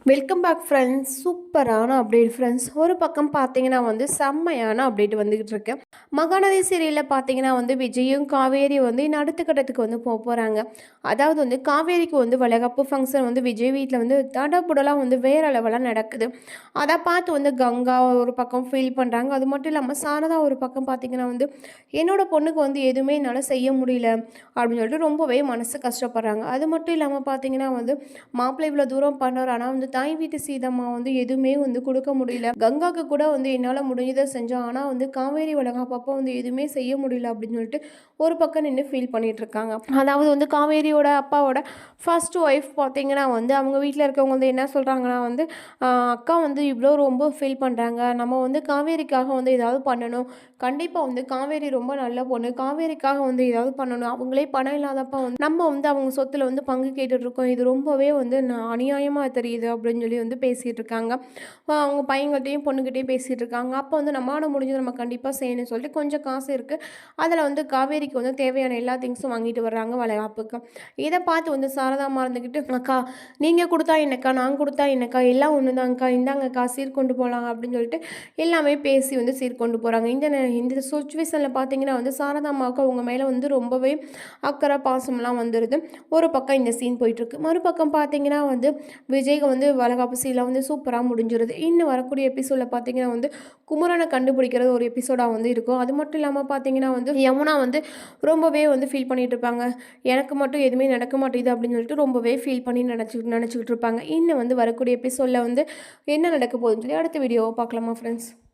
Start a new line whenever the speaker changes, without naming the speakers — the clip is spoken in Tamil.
Welcome back friends. சூப்பரான அப்டேட் ஃப்ரெண்ட்ஸ். ஒரு பக்கம் பார்த்தீங்கன்னா செம்மையான அப்டேட் வந்துக்கிட்டு இருக்கு. மகாநதி சீரியலில் பார்த்தீங்கன்னா விஜயும் காவேரி இன்னும் அடுத்த கட்டத்துக்கு போகிறாங்க. அதாவது காவேரிக்கு வளைகாப்பு ஃபங்க்ஷன் விஜய் வீட்டில் தடபுடலாக வேற லெவலாக நடக்குது. அதை பார்த்து கங்கா ஒரு பக்கம் ஃபீல் பண்ணுறாங்க. அது மட்டும் இல்லாமல் சாரதா ஒரு பக்கம் பார்த்தீங்கன்னா என்னோட பொண்ணுக்கு எதுவுமே என்னால் செய்ய முடியல அப்படின்னு சொல்லிட்டு ரொம்பவே மனசு கஷ்டப்படுறாங்க. அது மட்டும் இல்லாமல் பார்த்தீங்கன்னா மாப்பிள்ளை இவ்வளோ தூரம் பண்ணுறாரு, ஆனால் தாய் வீட்டு சீதம்மா எதுவுமே கொடுக்க முடியல. கங்காவுக்கு கூட என்னால் முடிஞ்சதை செஞ்சோம், ஆனால் காவேரி வளகாப்பப்போ எதுவுமே செய்ய முடியல அப்படின்னு சொல்லிட்டு ஒரு பக்கம் நின்று ஃபீல் பண்ணிட்டு இருக்காங்க. அதாவது காவேரியோட அப்பாவோட ஃபர்ஸ்ட் ஒய்ஃப் பார்த்தீங்கன்னா அவங்க வீட்டில் இருக்கவங்க என்ன சொல்கிறாங்கன்னா அக்கா இவ்வளோ ரொம்ப ஃபீல் பண்ணுறாங்க, நம்ம காவேரிக்காக ஏதாவது பண்ணணும், கண்டிப்பாக காவேரி ரொம்ப நல்ல பொண்ணு, காவேரிக்காக ஏதாவது பண்ணணும், அவங்களே பணம் இல்லாதப்ப நம்ம அவங்க சொத்துல பங்கு கேட்டுட்ருக்கோம், இது ரொம்பவே அநியாயமாக தெரியுது அப்படின்னு சொல்லி பேசிகிட்டு இருக்காங்க. அவங்க பையன்கிட்டையும் பொண்ணுக்கிட்டையும் பேசிகிட்டு இருக்காங்க. அப்போ நம்மளால் முடிஞ்சது நம்ம கண்டிப்பாக செய்யணும்னு சொல்லிட்டு கொஞ்சம் காசு இருக்குது, அதில் காவேரிக்கு தேவையான எல்லா திங்ஸும் வாங்கிட்டு வர்றாங்க வளைகாப்புக்கு. இதை பார்த்து சாரதாமா இருந்துக்கிட்டு, அக்கா நீங்கள் கொடுத்தா என்னக்கா, நான் கொடுத்தா என்னக்கா, எல்லாம் ஒன்று தான்க்கா, இந்தாங்கக்கா சீர் கொண்டு போகலாம் அப்படின்னு சொல்லிட்டு எல்லாமே பேசி சீர் கொண்டு போகிறாங்க. இந்த சுச்சுவேஷனில் பார்த்தீங்கன்னா சாரதாமாவுக்கு அவங்க மேலே ரொம்பவே அக்கறை பாசம்லாம் வந்துடுது. ஒரு பக்கம் இந்த சீன் போயிட்டுருக்கு. மறுபக்கம் பார்த்தீங்கன்னா விஜய்க்கு வளகாப்பு சீனில் சூப்பராக முடிஞ்சிருது. இன்னும் வரக்கூடிய எபிசோடில் பார்த்தீங்கன்னா குமரனை கண்டுபிடிக்கிறது ஒரு எபிசோடாக இருக்கும். அது மட்டும் இல்லாமல் பார்த்தீங்கன்னா யமுனா ரொம்பவே ஃபீல் பண்ணிட்டு இருப்பாங்க. எனக்கு மட்டும் எதுவுமே நடக்க மாட்டேங்குது அப்படின்னு சொல்லிட்டு ரொம்பவே ஃபீல் பண்ணி நினச்சிக்கிட்டு இருப்பாங்க. இன்னும் வரக்கூடிய எபிசோடில் என்ன நடக்க போகுதுன்னு சொல்லி அடுத்த வீடியோவை பார்க்கலாமா ஃப்ரெண்ட்ஸ்.